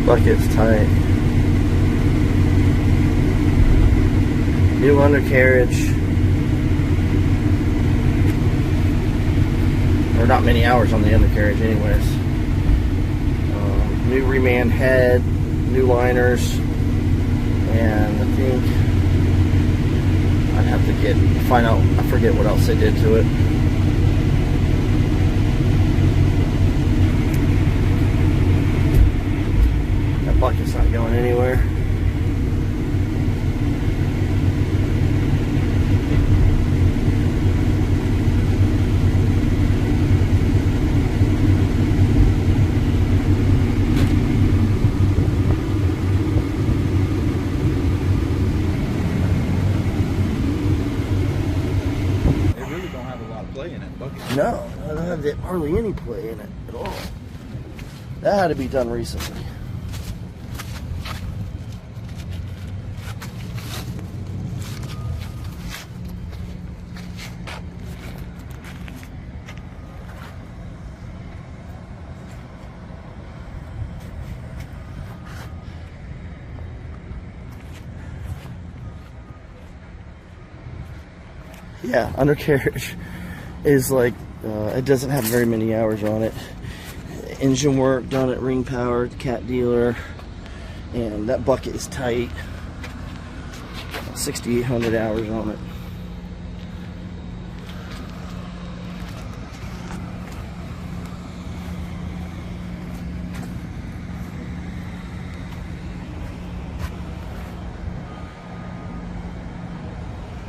Bucket's tight. New undercarriage. Or not many hours on the undercarriage anyways. New reman head, new liners, and I think I'd have to find out, I forget what else they did to it. That bucket's not going anywhere. No, I don't have hardly any play in it at all. That had to be done recently. Yeah, undercarriage is like, it doesn't have very many hours on it. Engine work done at Ring Power, Cat Dealer, and that bucket is tight. 6,800 hours on it.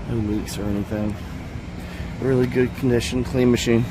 No leaks or anything. Really good condition, clean machine.